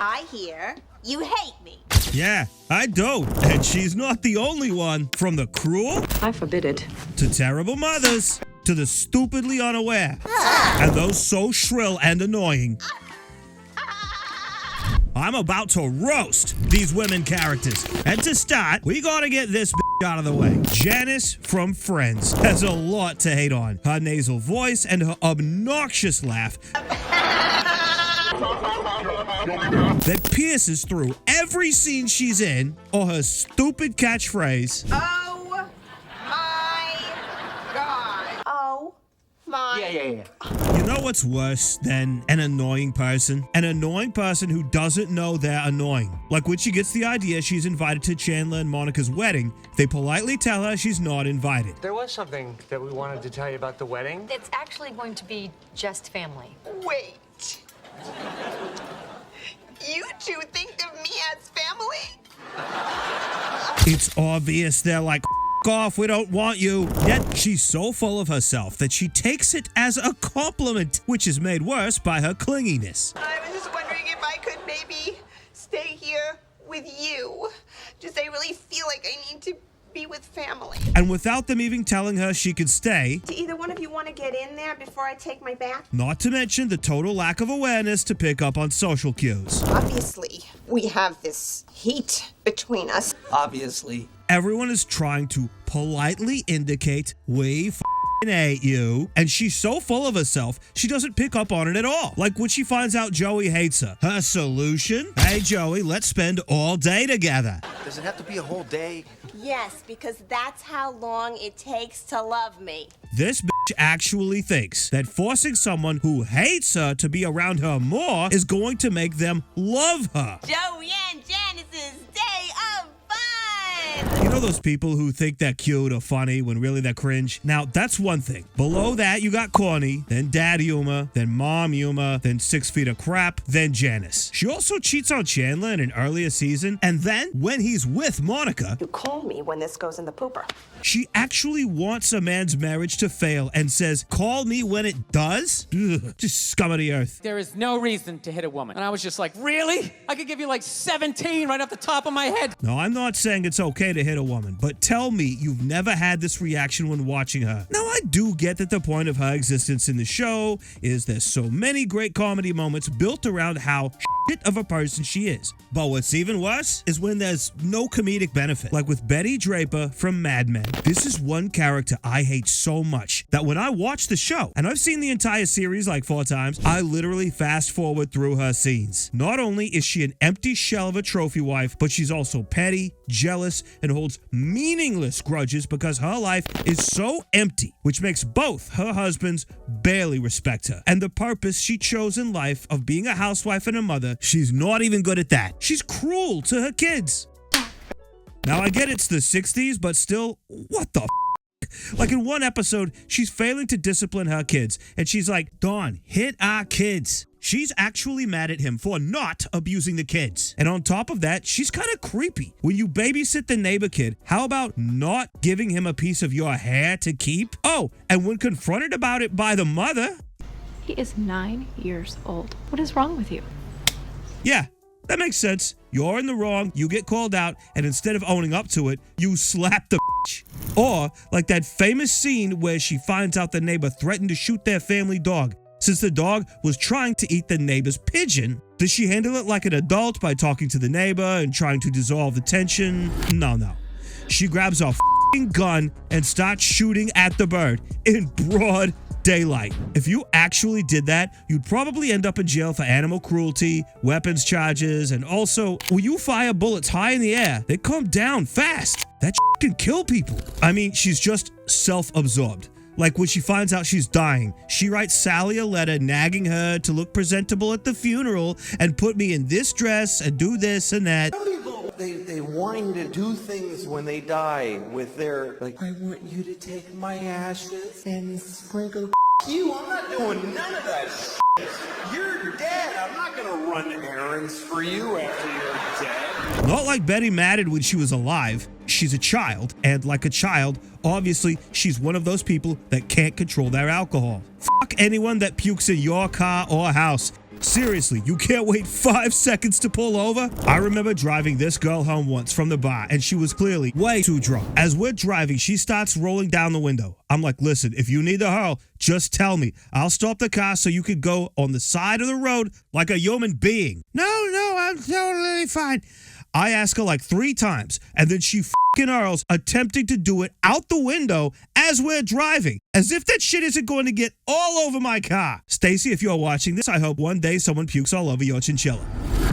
I hear you hate me. Yeah, I do. And she's not the only one. From the cruel I forbid it. to terrible mothers to the stupidly unaware and those so shrill and annoying. I'm about to roast these women characters. And to start, we gotta get this out of the way. Janice from Friends has a lot to hate on. Her nasal voice and her obnoxious laugh that pierces through every scene she's in, or her stupid catchphrase. Oh my God. Oh my. Yeah. You know what's worse than an annoying person? An annoying person who doesn't know they're annoying. Like when she gets the idea she's invited to Chandler and Monica's wedding, they politely tell her she's not invited. There was something that we wanted to tell you about the wedding. It's actually going to be just family. Wait. You two think of me as family? It's obvious they're like, off, we don't want you. Yet she's so full of herself that she takes it as a compliment, which is made worse by her clinginess. I was just wondering if I could maybe stay here with you. Just I really feel like I need to be with family. And without them even telling her she could stay, Do either one of you want to get in there before I take my bath? not to mention the total lack of awareness to pick up on social cues. Obviously, we have this heat between us. Obviously. Everyone is trying to politely indicate we hate you, and she's so full of herself she doesn't pick up on it at all. Like when she finds out Joey hates her. Her solution? Hey Joey, let's spend all day together. Does it have to be a whole day? Yes, because that's how long it takes to love me. This bitch actually thinks that forcing someone who hates her to be around her more is going to make them love her. Joey and Janice's day of fun! You know those people who think they're cute or funny when really they're cringe? Now, that's one thing. Below that, you got corny, then dad humor, then mom humor, then 6 feet of crap, then Janice. She also cheats on Chandler in an earlier season, and then, when he's with Monica, You call me when this goes in the pooper. she actually wants a man's marriage to fail and says, call me when it does? Ugh, just scum of the earth. There is no reason to hit a woman. And I was just like, really? I could give you like 17 right off the top of my head. No, I'm not saying it's okay to hit a woman, but tell me you've never had this reaction when watching her. Now, I do get that the point of her existence in the show is there's so many great comedy moments built around how shit of a person she is. But what's even worse is when there's no comedic benefit, like with Betty Draper from Mad Men. This is one character I hate so much that when I watch the show, and I've seen the entire series like 4 times, I literally fast forward through her scenes. Not only is she an empty shell of a trophy wife, but she's also petty, jealous, and holds meaningless grudges because her life is so empty, which makes both her husbands barely respect her. And the purpose she chose in life of being a housewife and a mother, she's not even good at that. She's cruel to her kids. Now, I get it's the 60s, but still, what the f***? Like in one episode, she's failing to discipline her kids, and she's like, Don, hit our kids. She's actually mad at him for not abusing the kids. And on top of that, she's kind of creepy. When you babysit the neighbor kid, how about not giving him a piece of your hair to keep? Oh, and when confronted about it by the mother... He is 9 years old. What is wrong with you? Yeah, that makes sense. You're in the wrong, you get called out, and instead of owning up to it, you slap the bitch. Or, like that famous scene where she finds out the neighbor threatened to shoot their family dog. Since the dog was trying to eat the neighbor's pigeon, does she handle it like an adult by talking to the neighbor and trying to dissolve the tension? No. She grabs a f***ing gun and starts shooting at the bird in broad daylight. If you actually did that, you'd probably end up in jail for animal cruelty, weapons charges, and also, when you fire bullets high in the air, they come down fast. That can kill people. I mean, she's just self-absorbed. Like when she finds out she's dying, she writes Sally a letter nagging her to look presentable at the funeral and put me in this dress and do this and that. Some people, they whine to do things when they die with their, like, I want you to take my ashes and sprinkle you. I'm not doing none of that shit. You're dead. I'm not gonna run errands for you after you're dead. Not like Betty mattered when she was alive. She's a child, and like a child, obviously, she's one of those people that can't control their alcohol. Fuck anyone that pukes in your car or house. Seriously, you can't wait 5 seconds to pull over? I remember driving this girl home once from the bar, and she was clearly way too drunk. As we're driving, she starts rolling down the window. I'm like, listen, if you need to hurl, just tell me. I'll stop the car so you can go on the side of the road like a human being. No, I'm totally fine. I ask her like 3 times, and then she fucking hurls, attempting to do it out the window as we're driving, as if that shit isn't going to get all over my car. Stacy, if you're watching this, I hope one day someone pukes all over your chinchilla.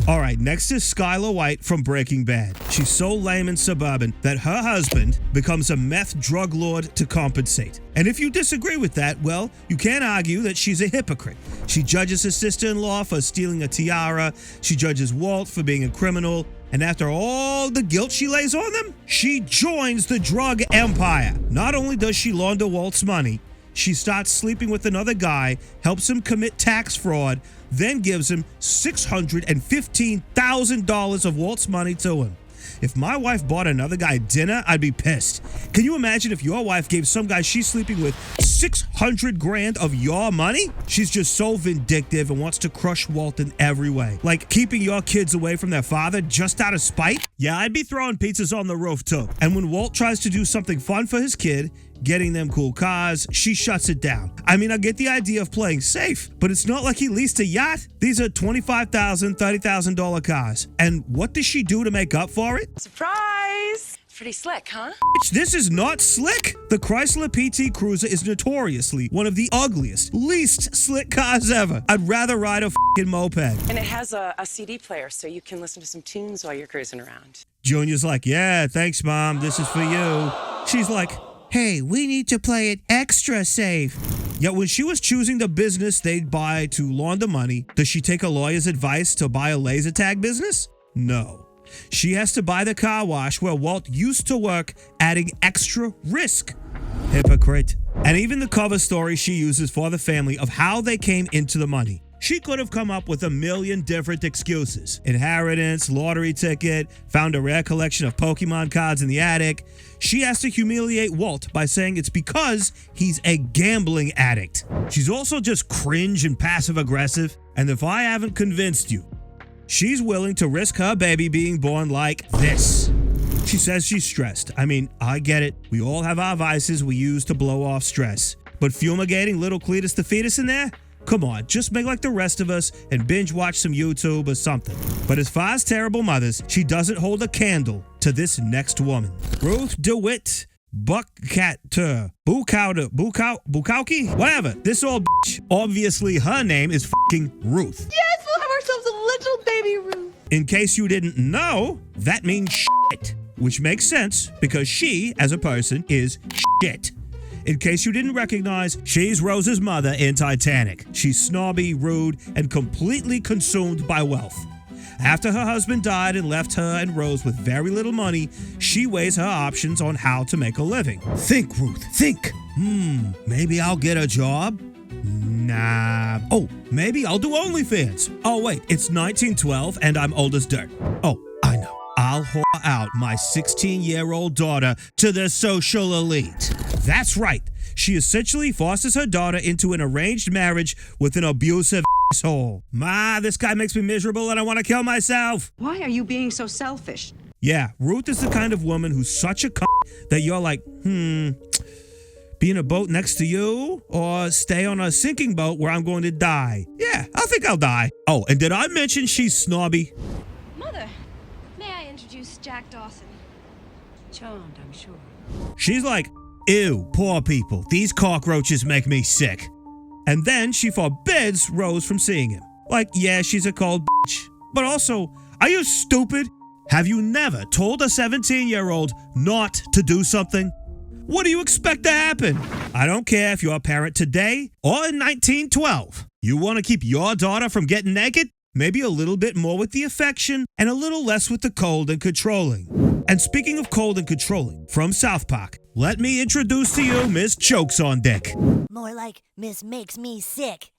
All right, next is Skylar White from Breaking Bad. She's so lame and suburban that her husband becomes a meth drug lord to compensate. And if you disagree with that, well, you can't argue that she's a hypocrite. She judges her sister-in-law for stealing a tiara. She judges Walt for being a criminal. And after all the guilt she lays on them, she joins the drug empire. Not only does she launder Walt's money, she starts sleeping with another guy, helps him commit tax fraud, then gives him $615,000 of Walt's money to him. If my wife bought another guy dinner, I'd be pissed. Can you imagine if your wife gave some guy she's sleeping with $600,000 of your money? She's just so vindictive and wants to crush Walt in every way. Like keeping your kids away from their father just out of spite? Yeah, I'd be throwing pizzas on the roof too. And when Walt tries to do something fun for his kid, getting them cool cars, she shuts it down. I mean, I get the idea of playing safe, but it's not like he leased a yacht. These are $25,000, $30,000 cars. And what does she do to make up for it? Surprise! Pretty slick, huh? Bitch, this is not slick. The Chrysler PT Cruiser is notoriously one of the ugliest, least slick cars ever. I'd rather ride a fucking moped. And it has a CD player, so you can listen to some tunes while you're cruising around. Junior's like, yeah, thanks, Mom. This is for you. She's like, hey, we need to play it extra safe. Yet when she was choosing the business they'd buy to launder money, does she take a lawyer's advice to buy a laser tag business? No. She has to buy the car wash where Walt used to work, adding extra risk. Hypocrite. And even the cover story she uses for the family of how they came into the money. She could have come up with a million different excuses. Inheritance, lottery ticket, found a rare collection of Pokemon cards in the attic. She has to humiliate Walt by saying it's because he's a gambling addict. She's also just cringe and passive-aggressive. And if I haven't convinced you, she's willing to risk her baby being born like this. She says she's stressed. I mean, I get it. We all have our vices we use to blow off stress. But fumigating little Cletus the fetus in there? Come on, just make like the rest of us and binge watch some YouTube or something. But as far as terrible mothers, she doesn't hold a candle to this next woman. Ruth DeWitt Buckcatter Bukowski? Whatever. This old bitch. Obviously, her name is fucking Ruth. Yes, we'll have ourselves a little baby Ruth. In case you didn't know, that means shit, which makes sense because she, as a person, is shit. In case you didn't recognize, she's Rose's mother in Titanic. She's snobby, rude, and completely consumed by wealth. After her husband died and left her and Rose with very little money, she weighs her options on how to make a living. Think, Ruth, think. Maybe I'll get a job? Nah. Oh, maybe I'll do OnlyFans. Oh, wait, it's 1912 and I'm old as dirt. Oh, I know. I'll whore out my 16-year-old daughter to the social elite. That's right. She essentially forces her daughter into an arranged marriage with an abusive asshole. Ma, this guy makes me miserable and I want to kill myself. Why are you being so selfish? Yeah, Ruth is the kind of woman who's such a that you're like, be in a boat next to you or stay on a sinking boat where I'm going to die. Yeah, I think I'll die. Oh, and did I mention she's snobby? Mother, may I introduce Jack Dawson? Charmed, I'm sure. She's like, ew, poor people. These cockroaches make me sick. And then she forbids Rose from seeing him. Like, yeah, she's a cold bitch. But also, are you stupid? Have you never told a 17-year-old not to do something? What do you expect to happen? I don't care if you're a parent today or in 1912. You want to keep your daughter from getting naked? Maybe a little bit more with the affection and a little less with the cold and controlling. And speaking of cold and controlling, from South Park, let me introduce to you Miss Chokes on Dick. More like Miss Makes Me Sick.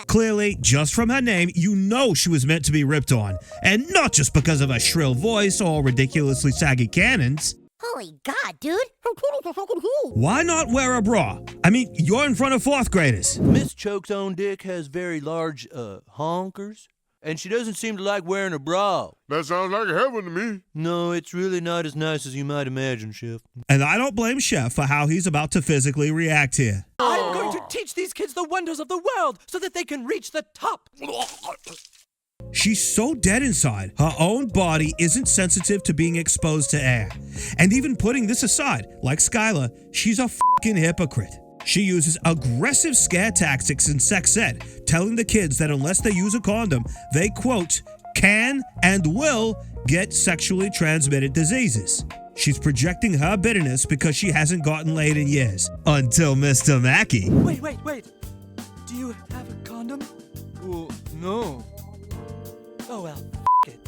Clearly, just from her name, you know she was meant to be ripped on. And not just because of her shrill voice or ridiculously saggy cannons. Holy Golly God, dude. Her titties are fucking huge. Why not wear a bra? I mean, you're in front of 4th graders. Miss Choke's own dick has very large, honkers. And she doesn't seem to like wearing a bra. That sounds like heaven to me. No, it's really not as nice as you might imagine, Chef. And I don't blame Chef for how he's about to physically react here. I'm going to teach these kids the wonders of the world so that they can reach the top. She's so dead inside, her own body isn't sensitive to being exposed to air. And even putting this aside, like Skylar, she's a fucking hypocrite. She uses aggressive scare tactics in sex ed, telling the kids that unless they use a condom, they, quote, can and will get sexually transmitted diseases. She's projecting her bitterness because she hasn't gotten laid in years. Until Mr. Mackey. Wait. Do you have a condom? Well, no. Oh, well, it.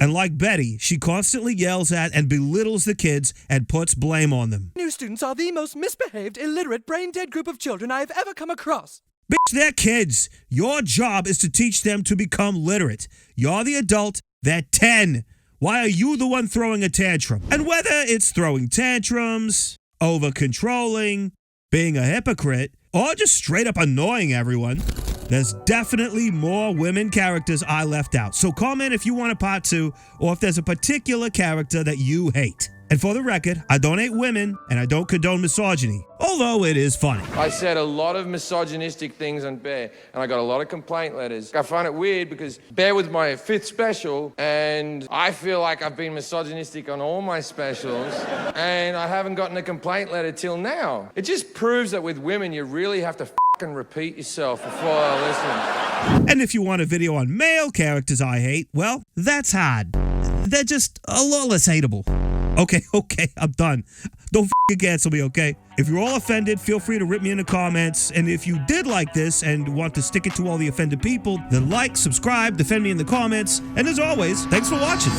And like Betty, she constantly yells at and belittles the kids and puts blame on them. New students are the most misbehaved, illiterate, brain-dead group of children I have ever come across. Bitch, they're kids. Your job is to teach them to become literate. You're the adult. They're 10. Why are you the one throwing a tantrum? And whether it's throwing tantrums, over-controlling, being a hypocrite, or just straight up annoying everyone, there's definitely more women characters I left out. So comment if you want a part 2 or if there's a particular character that you hate. And for the record, I don't hate women and I don't condone misogyny, although it is funny. I said a lot of misogynistic things on Bear, and I got a lot of complaint letters. I find it weird because Bear was my 5th special, and I feel like I've been misogynistic on all my specials, and I haven't gotten a complaint letter till now. It just proves that with women, you really have to fucking repeat yourself before I listen. And if you want a video on male characters I hate, well, that's hard. They're just a lot less hateable. Okay, I'm done. Don't f***ing cancel me, okay? If you're all offended, feel free to rip me in the comments. And if you did like this and want to stick it to all the offended people, then like, subscribe, defend me in the comments. And as always, thanks for watching.